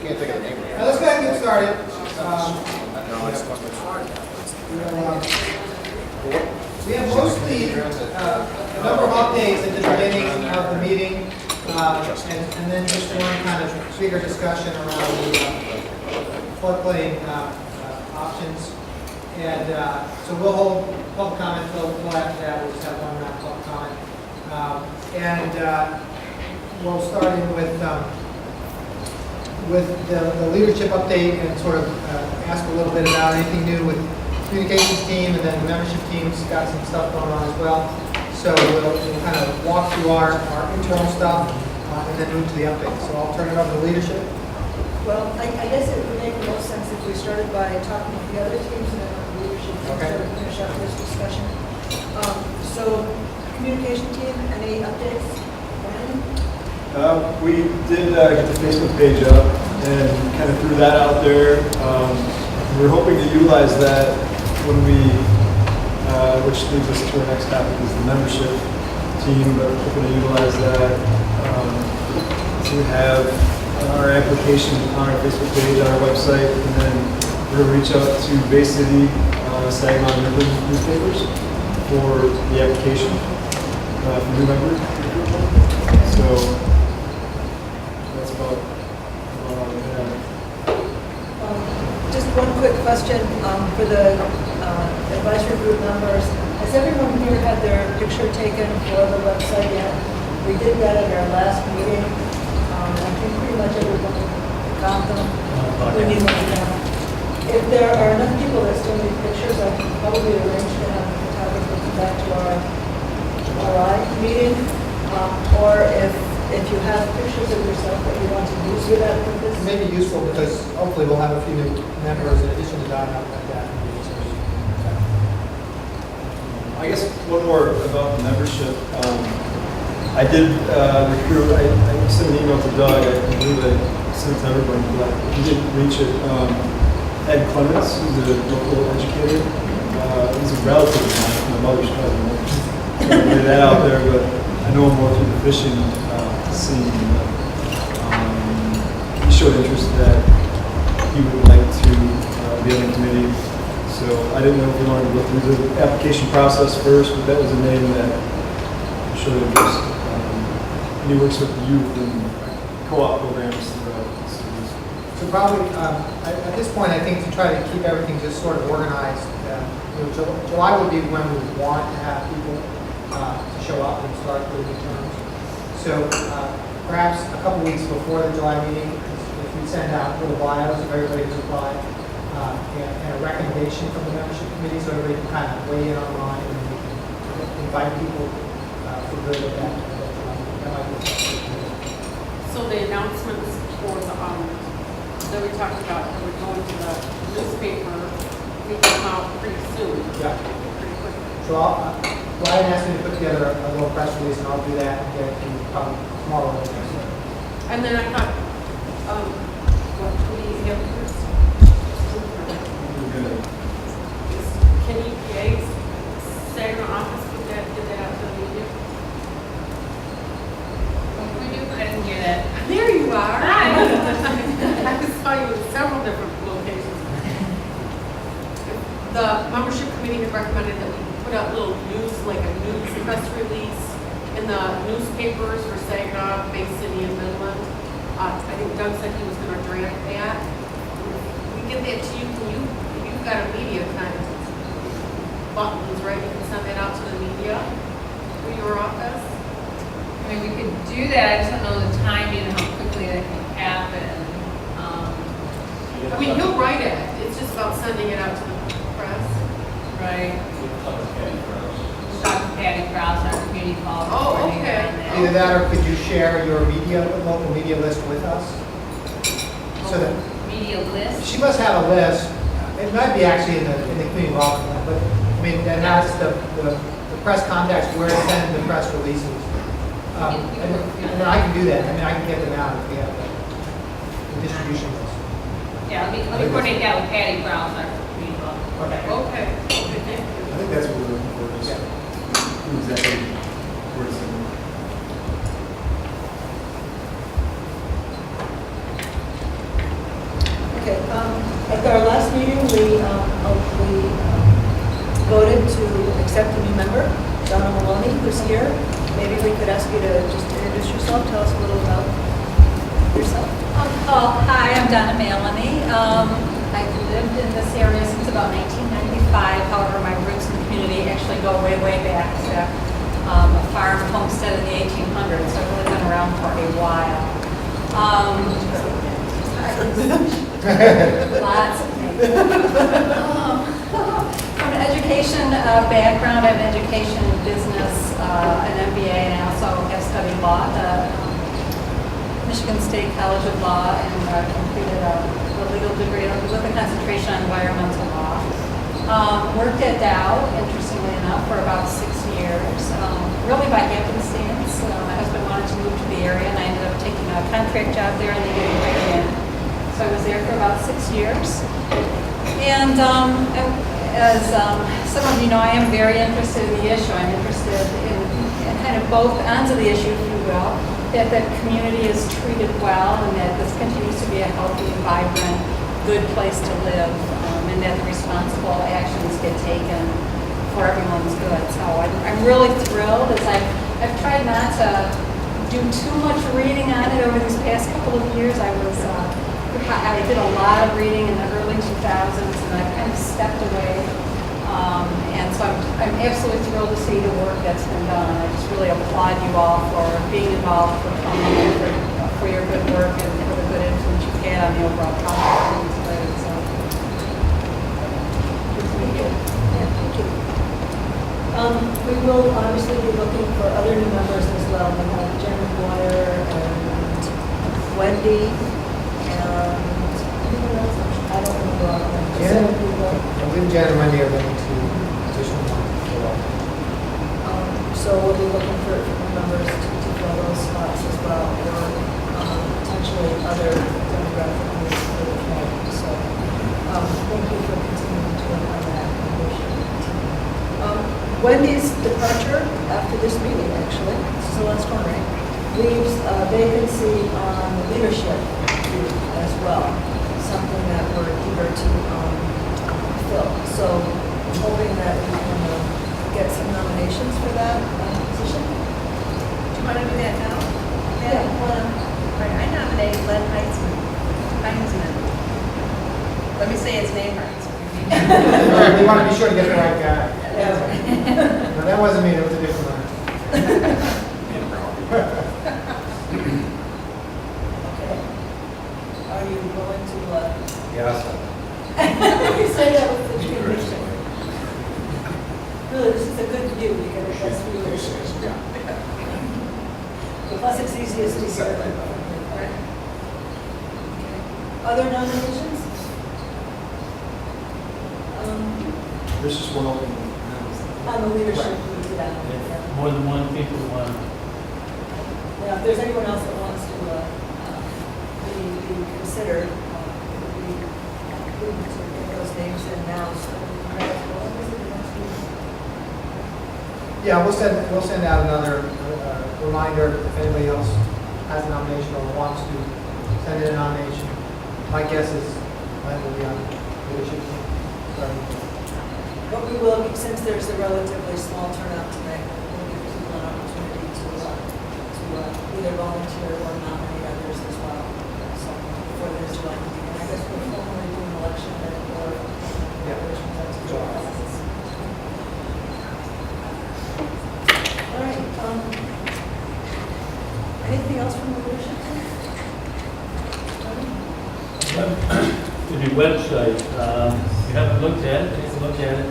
Can't think of the name. Let's go ahead and get started. We have mostly a number of updates at the beginning of the meeting, and then just one kind of bigger discussion around the floodplain options. And so we'll hold public comment until after that. We'll just have one round of public comment. We'll start in with the leadership update and sort of ask a little bit about anything new with communications team, and then the membership team's got some stuff going on as well. So we'll kind of walk through our internal stuff and then move to the update. So I'll turn it over to leadership. Well, I guess it would make the most sense if we started by talking with the other teams and then the leadership team Okay. sort of finish up this discussion. So, communication team, any updates? Brian? We did get the Facebook page up and kind of threw that out there. We're hoping to utilize that when we, which leads us to our next topic is the membership team, but we're hoping to utilize that to have our application on our Facebook page, on our website, and then we're going to reach out to Bay City, Saginaw, and Midland newspapers for the application for new members. So that's about all we have. Just one quick question for the advisory group members. Has everyone here had their picture taken for the website yet? We did that at our last meeting. I think pretty much everyone got them. We need one now. If there are enough people that still need pictures, I can probably arrange to have the photographer come back to our live meeting. Or if you have pictures of yourself that you want to use for that purpose. It may be useful because hopefully we'll have a few new members in addition to Don like that. I guess one more about the membership. I did recruit, I sent an email to Doug, I believe I sent it to everyone, but he didn't reach it. Ed Clements, who's a local educator, he's a relative of mine, my mother's cousin. So I laid that out there, but I know him more through the fishing scene. He showed interest that he would like to be on the committee. So I didn't know if we wanted to go through the application process first, but that was a name that showed interest. And he works with the youth and co-op programs throughout the cities. So probably, at this point, I think to try to keep everything just sort of organized, July would be when we want to have people to show up and start the new terms. So perhaps a couple weeks before the July meeting, if we send out little bios of everybody who's applied and a recommendation from the membership committee, so everybody can kind of weigh in online and we can invite people for good at that. So the announcements for the that we talked about that we're going to the newspaper, we come out pretty soon. Yeah. Pretty quickly. So Brian asked me to put together a little press release, and I'll do that and get it to you probably tomorrow or next week. And then I thought, what do we have first? Can EPA's Saginaw office get that out to the media? I didn't hear that. There you are. Hi. I just saw you in several different locations. The membership committee had recommended that we put out little news, like a news press release in the newspapers for Saginaw, Bay City, and Midland. I think Doug said he was going to draft that. We get that to you. You've got a media kind of buttons, right? You can send that out to the media through your office. I mean, we could do that. I just don't know the timing and how quickly that can happen. I mean, he'll write it. It's just about sending it out to the press. Right. Talk to Patty Krause, our community policy Oh, coordinator okay. on that. Either that, or could you share your local media list with us? So that Media list. she must have a list. It might be actually in the community involvement, but I mean that has the press contacts where to send the press releases. And I can do that. I mean, I can get them out if we have the distribution list. Yeah, let me coordinate that with Patty Krause, our community policy. Okay. Okay. I think that's what we're looking for. Just who exactly where it's in. Okay, at our last meeting, we voted to accept a new member, Donna Maloney, who's here. Maybe we could ask you to just introduce yourself, tell us a little about yourself. Hi, I'm Donna Maloney. I've lived in this area since about 1995. However, my roots in the community actually go way, way back to a farm homestead in the 1800s. So I've really been around for a while. Lots of things. From an education background, I have an education in business, an MBA, and I also have studied law at the Michigan State College of Law, and completed a legal degree with a concentration on environmental law. Worked at Dow, interestingly enough, for about 6 years, really by happenstance. My husband wanted to move to the area, and I ended up taking a contract job there, and they gave me right in. So I was there for about 6 years. And as some of you know, I am very interested in the issue. I'm interested in kind of both ends of the issue, if you will, that the community is treated well and that this continues to be a healthy, vibrant, good place to live, and that the responsible actions get taken for everyone's good. So I'm really thrilled as I've tried not to do too much reading on it over these past couple of years. I did a lot of reading in the early 2000s, and I've kind of stepped away. And so I'm absolutely thrilled to see the work that's been done. I just really applaud you all for being involved, for coming, and for your good work, and for the good influence you've had on the overall project. It's great. So, good to meet you. Yeah, thank you. We will obviously be looking for other new members as well. We have Jen Boyer and Wendy and anyone else? I don't remember all of them. Jen? Several people. I believe Jan and Wendy are looking to position one. So we'll be looking for members to fill those spots as well, or potentially other demographic needs for the community. So thank you for continuing to work on that. Wendy's departure after this meeting, actually, this is the last one, right? Leaves a vacancy on the leadership group as well, something that we're eager to fill. So I'm hoping that we can get some nominations for that position. Do you want to do that now? Yeah. All right, I nominate Len Heinzman. Let me say his name right. All right, we want to be sure to get the right guy. Yeah. No, that wasn't me, that was a different one. Okay. Are you willing to, Yes. you say that with the conviction? Really, this is a good view, you get a best view. Plus it's easiest to hear. Okay. Other nominations? There's just one open. On the leadership, group, yeah. If more than one people want, Yeah, if there's anyone else that wants to be considered, it would be prudent to get those names in now. So, what was it, the next meeting? Yeah, we'll send out another reminder if anybody else has a nomination or wants to send in a nomination. My guess is Glenn will be on the leadership team. But we will, since there's a relatively small turnout tonight, we'll give people an opportunity to either volunteer or nominate others as well. So before there's one, I guess we'll formally do an election and or elections as well. All right. Anything else from the leadership team? the new website, if you haven't looked at it, take a look at it.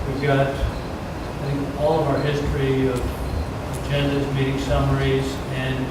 We've got, I think, all of our history of agendas, meeting summaries, and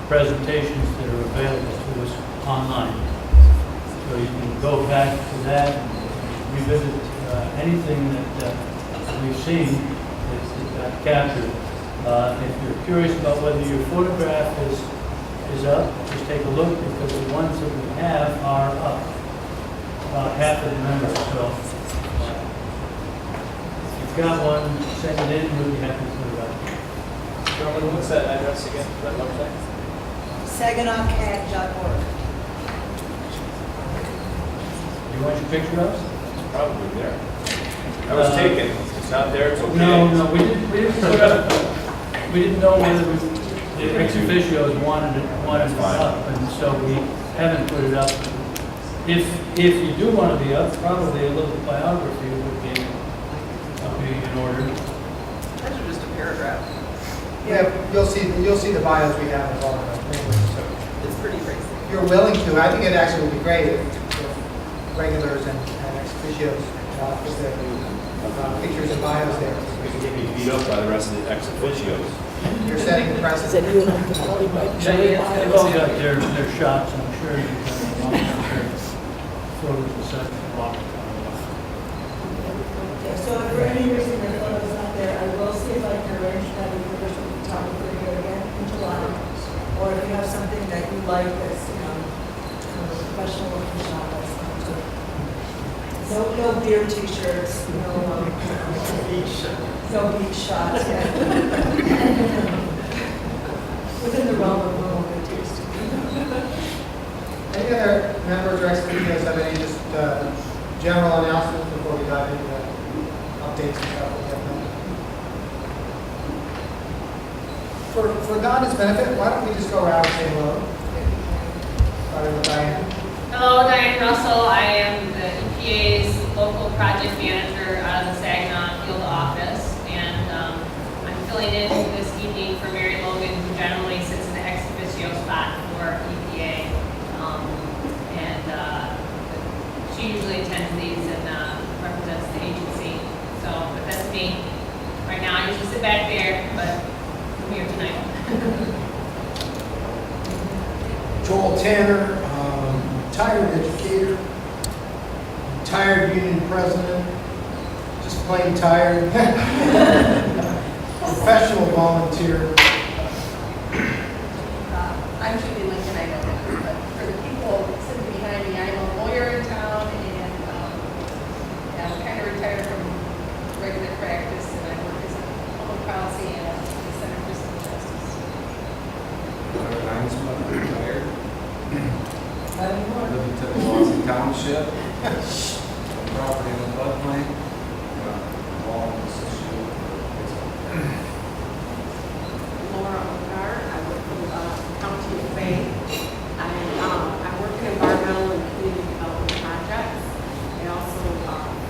presentations that are available to us online. So you can go back to that and revisit anything that we've seen that got captured. If you're curious about whether your photograph is up, just take a look, because the ones that we have are up. About half of the members, so if you've got one, send it in, we'll be happy to put it up. Carolyn, what's that address again for that website? SaginawCAG.org. You want your picture of us? It's probably there. I was taken. It's not there, it's okay. No, we didn't put up, we didn't know whether the ex officios wanted it up, and so we haven't put it up. If you do want to be up, probably a little biography would be in order. Those are just a paragraph. Yeah, you'll see the bios we have of all of our members. So It's pretty basic. if you're willing to, I think it actually would be great if regulars and ex officios put their pictures and bios there. We can get me beat up by the rest of the ex officios. You're setting the precedent. They've all got their shots, I'm sure you can photos and such. Okay, so if for any reason the photo's not there, I will see if I can arrange that with the official photographer here again in July. Or if you have something that you like that's, kind of a professional looking shot, that's fine too. No beer t-shirts, no beach shots, yeah. Within the realm of normal good taste. Any other members or ex officios have any just general announcements before we dive into updates and stuff like that? For Donna's benefit, why don't we just go around and say hello? Starting with Diane. Hello, Diane Russell. I am the EPA's local project manager out of the Saginaw field office, and I'm filling in this evening for Mary Logan, who generally sits in the ex officio spot for EPA, and she usually attends these and represents the agency. So, but that's me. Right now, I usually sit back there, but I'm here tonight. Joel Tanner, retired educator, retired union president, just plain tired, professional volunteer. I'm Judy Lincoln, I know that, but for the people sitting behind me, I'm a lawyer in town, and I'm kind of retired from regular practice, and I work as a public policy and the Center for Civil Justice. I'm retired. Not anymore. Live in Tittawassee Township. Property in the floodplain. All associated with Laura Ogar. I work for the County of Bay. I work in environmental and community development projects. I also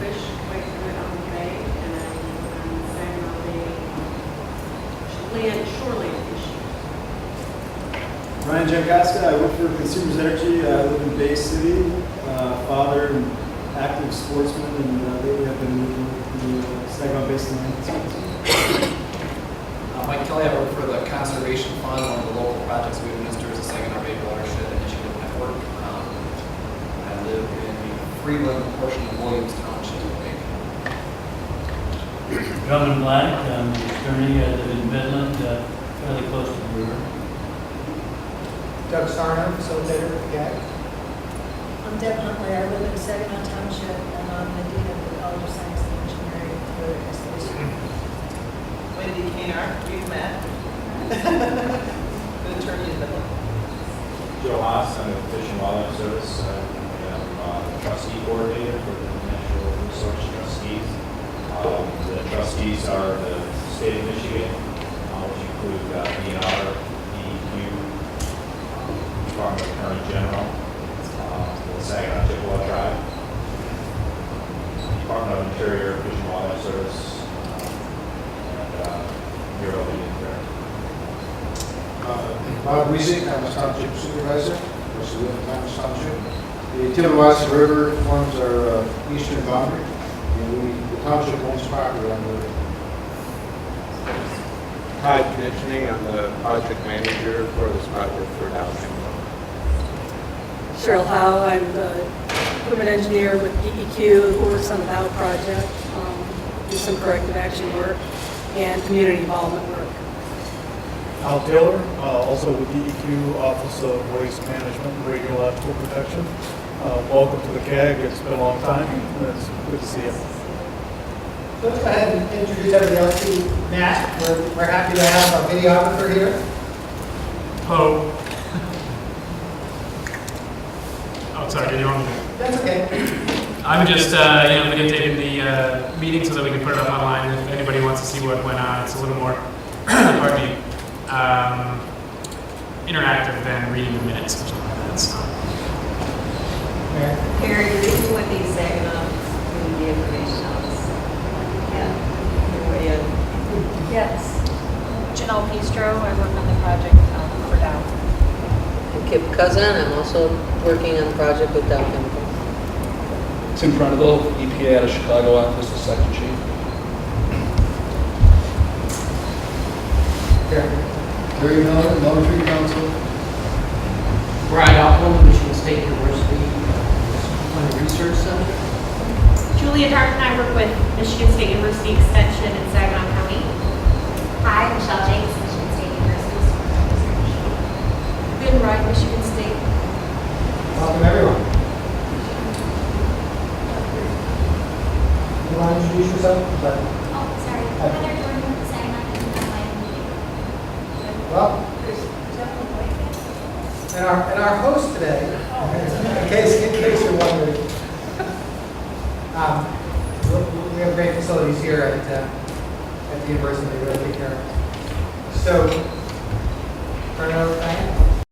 fish quite a bit on the bay, and I work on the Saginaw Bay shoreline fishing. Ryan Jankoska, I work for Consumers Energy. I live in Bay City, father and active sportsman, and lately I've been working with the Saginaw Basin Land. Mike Kelly, I work for the Conservation Fund, one of the local projects we administer is the Saginaw Bay Watershed Initiative Network. I live in the Freeland portion of Williams Township. Drummond Black, I'm the attorney, I live in Midland, fairly close to the river. Doug Sarno, facilitator for the CAG. I'm Deb Huntley. I live in Saginaw Township, and I'm the dean of the College of Science and Engineering for SBSU. Wendy Kanar, we've met. The attorney in Midland. Joe Haas, I'm with Fish and Wildlife Service. I'm trustee coordinator for the Natural Resource Trustees. The trustees are the state of Michigan, which include DNR, DEQ, Department of Attorney General, the Saginaw Chippewa Tribe, Department of Interior, Fish and Wildlife Service, and Bureau of Indian Affairs. Bob Wiesek, I'm a township supervisor, which live in Thomas Township. The Tittawassee River forms our eastern boundary, and the township owns property on the river. Todd Conditioning, I'm the project manager for this project for downtown. Cheryl Howe, I'm the equipment engineer with DEQ, who works on the Dow project, do some corrective action work and community involvement work. Al Taylor, also with DEQ, Office of Waste Management and Radiological Protection. Welcome to the CAG. It's been a long time. It's good to see you. So let's go ahead and introduce everybody else to Matt. We're happy to have a videographer here. Hello. Oh, sorry, did you want me to? That's okay. I'm just, videotaping the meeting so that we can put it up online. If anybody wants to see what went on, it's a little more, pardon me, interactive than reading the minutes or something like that. So. Carrie, the reason why these Saginaw community information office. Yes. Janelle Pistro, I work on the project for Dow. And Kip Cousin, I'm also working on the project with Dow Chemical. Tim Prentical, EPA out of Chicago office, the second chief. Terry Miller, Lone Tree Council. Brian Alpern, Michigan State University, Research Center. Julia Dark and I work with Michigan State University Extension in Saginaw County. Hi, Michelle Jakes, Michigan State University School of Research. Ben Wright, Michigan State. Welcome, everyone. You want to introduce yourself? Oh, sorry. Heather Jordan with the Saginaw County meeting. Well, and our host today, in case you're wondering, we have great facilities here at the university. They really take care of us. So, turn it over to Diane.